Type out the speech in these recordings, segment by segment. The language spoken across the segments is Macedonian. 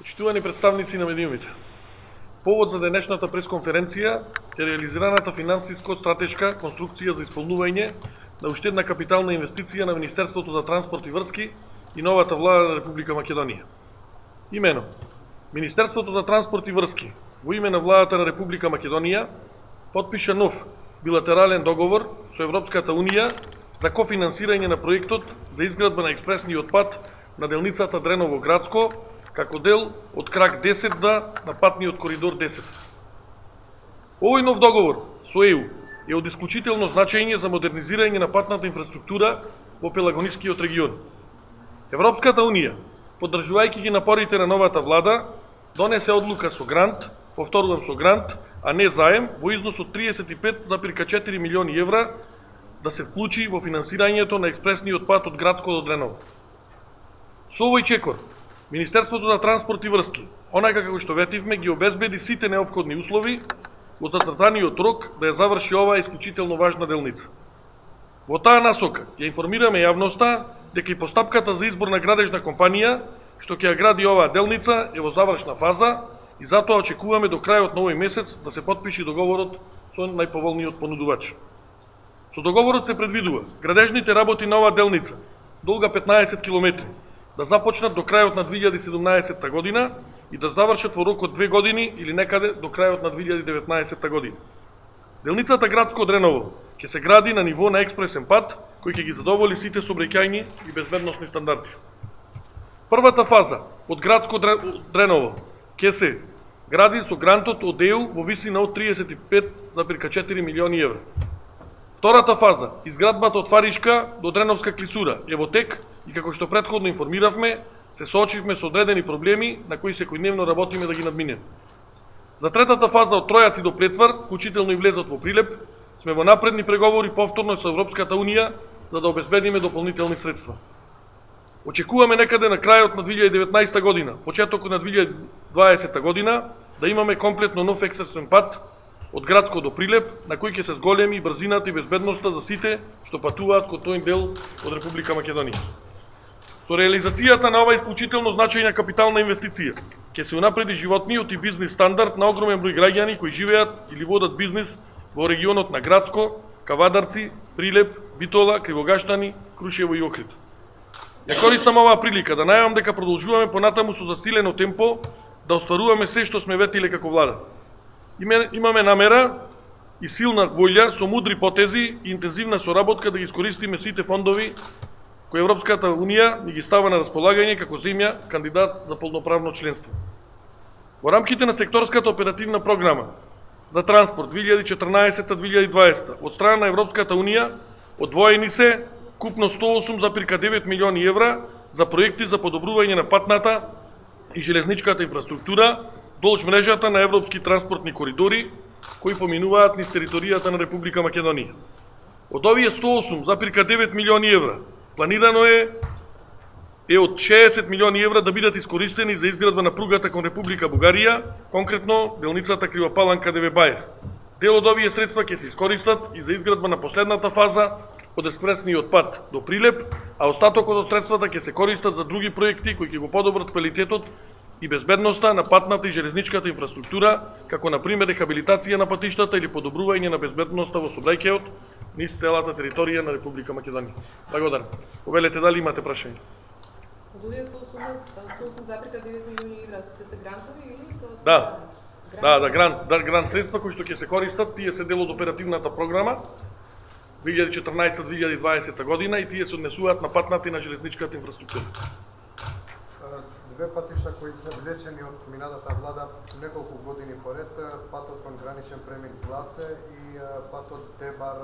Почитувани представници на медиумите, повод за денешната пресконференција е реализираната финансиско-стратешка конструкција за исполнување на уштедна капитална инвестиција на Министерството за транспорт и врски и новата влада на Република Македонија. Имено, Министерството за транспорт и врски во име на владата на Република Македонија потпиша нов билатерален договор со Европската Унија за кофинансирање на проектот за изградба на експресниот пат на делницата Дреново-Градско како дел од крак 10 на патниот коридор 10. Овој нов договор со ЕУ е од исклучително значење за модернизирање на патната инфраструктура во Пелагонискиот регион. Европската Унија, поддржувајќи ги напорите на новата влада, донесе одлука со грант, повторувам со грант, а не заем, во износ од 35,4 милиони евра да се вклучи во финансирањето на експресниот пат од Градско до Дреново. Со овој чекор, Министерството за транспорт и врски, онака како што ветивме, ги обезбеди сите неопходни услови во зацртаниот рок да ја заврши оваа исклучително важна делница. Во таа насока ја информираме јавноста дека и постапката за избор на градежна компанија што ќе ја гради оваа делница е во завршна фаза и затоа очекуваме до крајот на овој месец да се потпиши договорот со најповолниот понудувач. Со договорот се предвидува градежните работи на оваа делница, долга 15 км, да започнат до крајот на 2017 година и да завршат во рок од 2 години или некаде до крајот на 2019 година. Делницата Градско-Дреново ќе се гради на ниво на експресен пат, кој ќе ги задоволи сите сообраќајни и безбедносни стандарди. Првата фаза од Градско-Дреново ќе се гради со грантот од ЕУ во висина од 35,4 милиони евра. Втората фаза, изградбата од Фаришка до Дреновска клисура, е во тек и како што претходно информиравме, се соочивме со одредени проблеми на кои секојдневно работиме да ги надминеме. За третата фаза од Тројаци до Претвар, вклучително и влезот во Прилеп, сме во напредни преговори повторно со Европската Унија за да обезбедиме дополнителни средства. Очекуваме некаде на крајот на 2019 година, почетокот на 2020 година, да имаме комплетно нов експресен пат од Градско до Прилеп, на кој ќе се зголеми брзината и безбедноста за сите што патуваат кон тој дел од Република Македонија. Со реализацијата на оваа исклучително значајна капитална инвестиција, ќе се унапреди животниот и бизнис стандард на огромен број граѓани кои живеат или водат бизнис во регионот на Градско, Кавадарци, Прилеп, Битола, Кривогаштани, Крушево и Охрид. Ја користам оваа прилика да најавам дека продолжуваме понатаму со застилено темпо да остваруваме се што сме ветиле како влада. Имаме намера и силна волја со мудри потези и интензивна соработка да ги искористиме сите фондови кои Европската Унија ни ги става на располагање како земја кандидат за полноправно членство. Во рамките на секторската оперативна програма за транспорт 2014-2020 од страна на Европската Унија одвоени се купно 108,9 милиони евра за проекти за подобрување на патната и железничката инфраструктура долж мрежата на европски транспортни коридори кои поминуваат низ територијата на Република Македонија. Од овие 108,9 милиони евра планирано е од 60 милиони евра да бидат искористени за изградба на пругата кон Република Бугарија, конкретно делницата Крива Паланка ДВ Бајер. Дел од овие средства ќе се искористат и за изградба на последната фаза од експресниот пат до Прилеп, а остатокот од средствата ќе се користат за други проекти кои ќе го подобрат квалитетот и безбедноста на патната и железничката инфраструктура, како на пример рехабилитација на патиштата или подобрување на безбедноста во сообраќајот низ целата територија на Република Македонија. Благодарам. Повелете дали имате прашање? Од овие 108,9 милиони евра се грантови или тоа се? Да, грант средства кои што ќе се користат, тие се дел од оперативната програма 2014-2020 година и тие се однесуваат на патната и на железничката инфраструктура. Две патишта кои се влечени од минатата влада неколку години поред, патот кон граничен премин Влаце и патот Дебар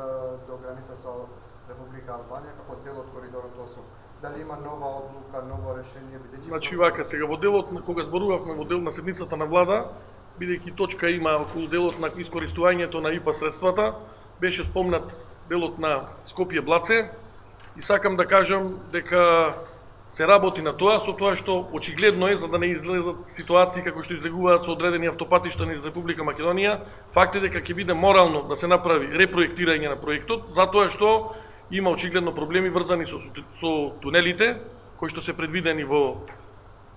до граница со Република Албанија како дел од коридорот 8. Дали има нова одлука, ново решение, бидејќи... Значи вака, сега во делот, кога зборувавме во дел на седницата на влада, бидејќи точка има околу делот на искористувањето на ИПА средствата, беше спомнат делот на Скопје-Блаце и сакам да кажам дека се работи на тоа, со тоа што очигледно е, за да не излезат ситуации како што излегуваат со одредени автопатишта низ Република Македонија, факт е дека ќе биде морално да се направи репроектирање на проектот, затоа што има очигледно проблеми врзани со тунелите, кои што се предвидени во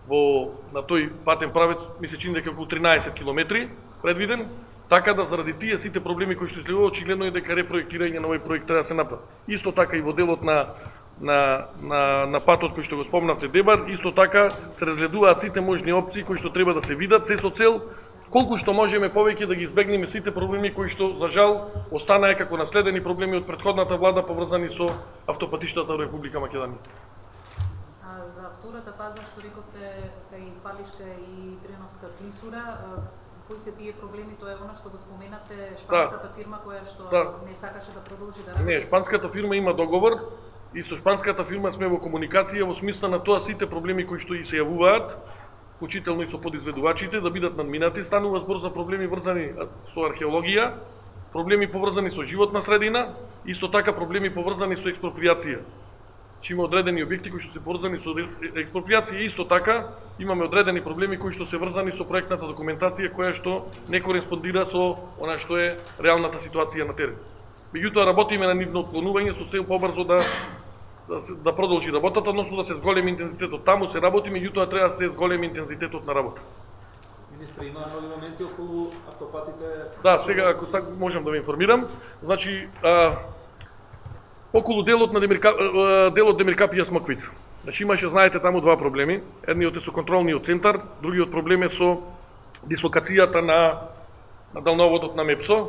на тој патен правец ми се чини дека околу 13 километри предвиден, така да заради тие сите проблеми кои што излегува, очигледно е дека репроектирање на овој проект треба да се направи. Исто така и во делот на патот кој што го спомнавте Дебар, исто така се разгледуваат сите можни опции кои што треба да се видат, се со цел колку што можеме повеќе да ги избегнеме сите проблеми кои што за жал останаа како наследени проблеми од претходната влада поврзани со автопатиштата во Република Македонија. А за втората фаза што рековте кај Фалишка и Дреновска клисура, кои се тие проблеми, тоа е она што го споменате, шпанската фирма која што не сакаше да продолжи да работи? Не, шпанската фирма има договор и со шпанската фирма сме во комуникација во смисла на тоа сите проблеми кои што и се јавуваат, вклучително и со подизведувачите, да бидат надминати. Станува збор за проблеми врзани со археологија, проблеми поврзани со животна средина, исто така проблеми поврзани со експроприација. Че има одредени објекти кои што се поврзани со експроприација, исто така имаме одредени проблеми кои што се врзани со проектната документација која што не кореспондира со она што е реалната ситуација на терен. Меѓутоа работиме на нивно отклонување со цел побрзо да продолжи работата, односно да се зголеми интензитетот. Таму се работи, меѓутоа треба да се зголеми интензитетот на работа. Министре, има нови моменти околу автопатите? Да, сега ако можам да ве информирам, значи околу делот Демиркапија Смоквица. Значи имаше, знаете, таму два проблеми. Едниот е со контролниот центар, другиот проблем е со дислокацијата на далноводот на МЕПСО.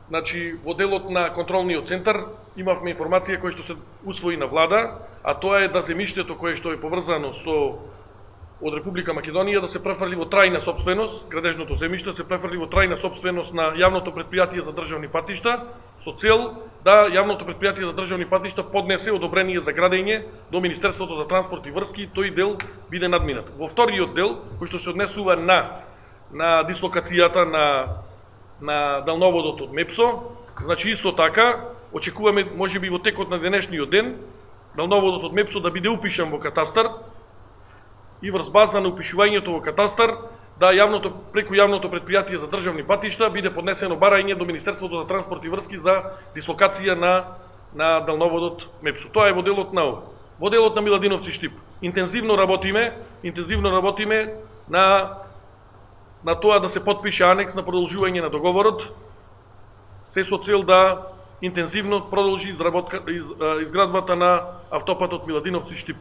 Значи, во делот на контролниот центар имавме информација која што се усвои на влада, а тоа е да земјиштето кое што е поврзано од Република Македонија да се префрли во трајна сопственост, градежното земјиште се префрли во трајна сопственост на јавното претпријатие за државни патишта, со цел да јавното претпријатие за државни патишта поднесе одобрение за градење до Министерството за транспорт и врски, тој дел биде надминат. Во вториот дел, кој што се однесува на дислокацијата на далноводот од МЕПСО, значи исто така очекуваме можеби во текот на денешниот ден далноводот од МЕПСО да биде упишан во катастар и врз база на упишувањето во катастар да преку јавното претпријатие за државни патишта биде поднесено барање до Министерството за транспорт и врски за дислокација на далноводот МЕПСО. Тоа е во делот на ова. Во делот на Миладиновци Штип интензивно работиме на тоа да се подпише анекс на продолжување на договорот, се со цел да интензивно продолжи изградбата на автопатот Миладиновци Штип.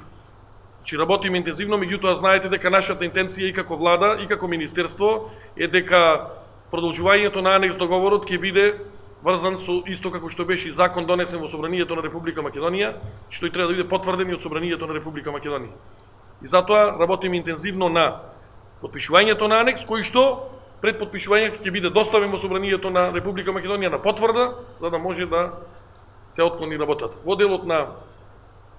Че работиме интензивно, меѓутоа знаете дека нашата интенција и како влада и како министерство е дека продолжувањето на анекс договорот ќе биде врзан со исто како што беше закон донесен во Собранието на Република Македонија, што и треба да биде потврден и од Собранието на Република Македонија. И затоа работиме интензивно на подпишувањето на анекс, кој што пред подпишувањето ќе биде доставен во Собранието на Република Македонија на потврда, за да може да се отклони работата. Во делот на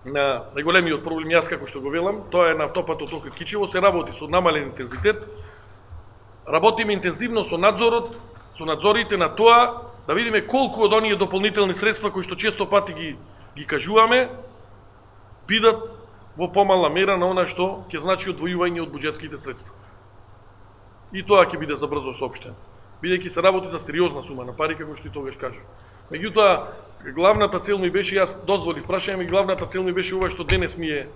најголемиот проблем, јас како што го велам, тоа е на автопатот Охрид Кичево, се работи со намален интензитет. Работиме интензивно со надзорите на тоа да видиме колку од оние дополнителни средства кои што често пати ги кажуваме бидат во помала мера на она што ќе значи одвојување од буџетските средства. И тоа ќе биде забрзо соопштено, бидејќи се работи за сериозна сума на пари, како што и тогаш кажа. Меѓутоа, главната цел ми беше, јас дозволив прашање, и главната цел ми беше ова што денес ми е.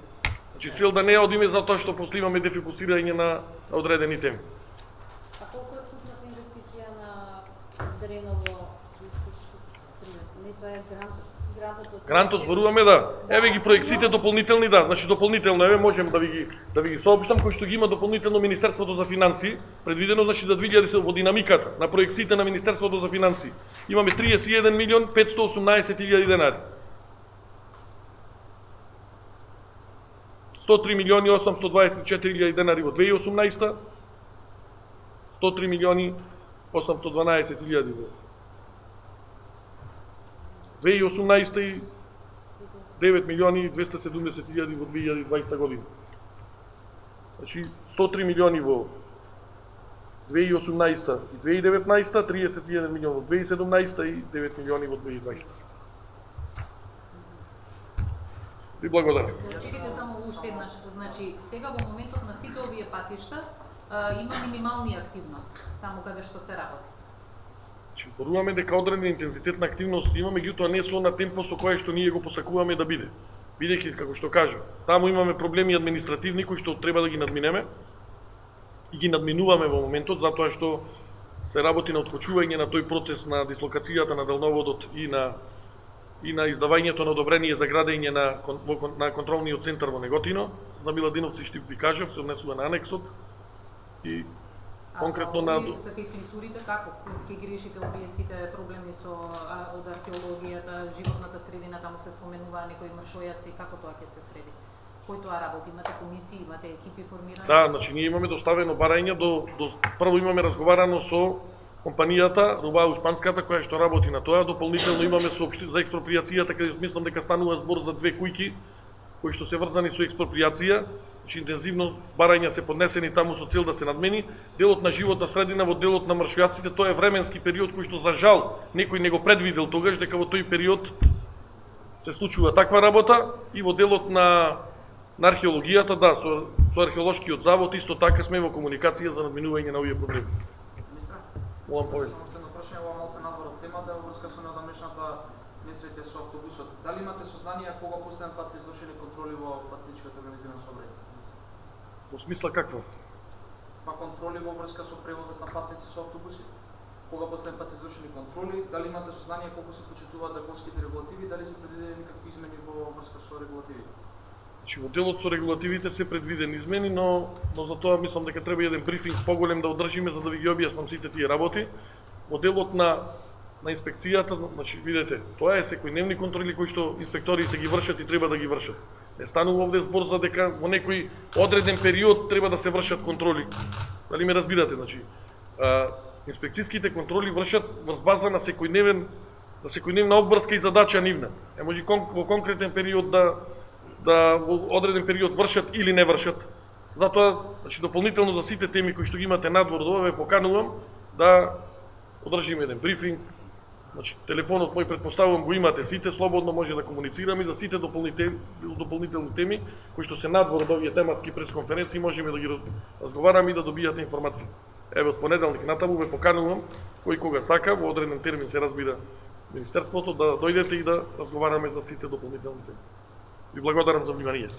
Значи, цел да не одиме за тоа што после имаме дефокусирање на одредени теми. А колку е вкупната инвестиција на Дреново? Не, тоа е Грантот зборуваме, да. Еве ги проекциите дополнителни, да. Значи дополнително еве можем да ви ги соопштам, кој што ги има дополнително Министерството за финансии, предвидено значи за 2010 во динамиката на проекциите на Министерството за финансии. Имаме 31 милион 518 илјади денари. 103 милиони 824 илјади денари во 2018, 103 милиони 812 илјади во 2018 и 9 милиони 270 илјади во 2020 година. Значи 103 милиони во 2018 и 2019, 31 милион во 2017 и 9 милиони во 2020. Ви благодарам. Чекайте само уште еднаш, значи сега во моментот на сите овие патишта има минимални активност таму каде што се работи. Зборуваме дека одреден интензитет на активност има, меѓутоа не со на темпо со кое што ние го посакуваме да биде. Бидејќи, како што кажа, таму имаме проблеми административни кои што треба да ги надминеме и ги надминуваме во моментот, затоа што се работи на откочување на тој процес на дислокацијата на делноводот и на издавањето на одобрение за градење на контролниот центар во Неготино. За Миладиновци што ви кажав, се однесува на анексот и конкретно на... За кај клисурите, како ќе ги решите овие сите проблеми со од археологијата, животната средина, таму се споменуваа некои мршојаци, како тоа ќе се среди? Кој тоа работи? Имате комисии, имате екипи формирани? Да, значи ние имаме доставено барање прво имаме разговарано со компанијата Рубау Шпанската која што работи на тоа, дополнително имаме соопштение за експроприацијата, каде мислам дека станува збор за 2 кујки кои што се врзани со експроприација. Значи интензивно барања се поднесени таму со цел да се надмени делот на животна средина во делот на мршојаците. Тоа е временски период кој што за жал некој не го предвидел тогаш дека во тој период се случува таква работа и во делот на археологијата, да, со археолошкиот завод исто така сме во комуникација за надминување на овие проблеми. Министра, Молам повеќе. само што едно прашање во малце надвор од темата во врска со недавнешната несреќа со автобусот. Дали имате сознание кога последен пат се извршени контроли во патничката организирана сообраќај? Во смисла каква? Па контроли во врска со превозот на патници со автобуси? Кога последен пат се извршени контроли? Дали имате сознание колку се почитуваат законските регулативи? Дали се предвидени некакви измени во врска со регулативи? Значи во делот со регулативите се предвидени измени, но за тоа мислам дека треба еден брифинг поголем да одржиме за да ви ги објаснам сите тие работи. Во делот на инспекцијата, значи видете, тоа е секојдневни контроли кои што инспекторите ги вршат и треба да ги вршат. Не станува овде збор за дека во некој одреден период треба да се вршат контроли. Дали ме разбирате, значи инспекцијските контроли вршат врз база на секојдневна обврска и задача нивна. Не може во конкретен период да во одреден период вршат или не вршат. Затоа, значи дополнително за сите теми кои што ги имате надвор до ова, ве поканувам да одржиме еден брифинг. Значи телефонот мој претпоставувам го имате сите, слободно може да комуницираме за сите дополнителни теми кои што се надвор од овие тематски пресконференции, можеме да ги разговараме и да добијате информација. Еве од понеделник натаму ве поканувам кој кога сака во одреден термин се разбира Министерството да дојдете и да разговараме за сите дополнителни теми. Ви благодарам за вниманието.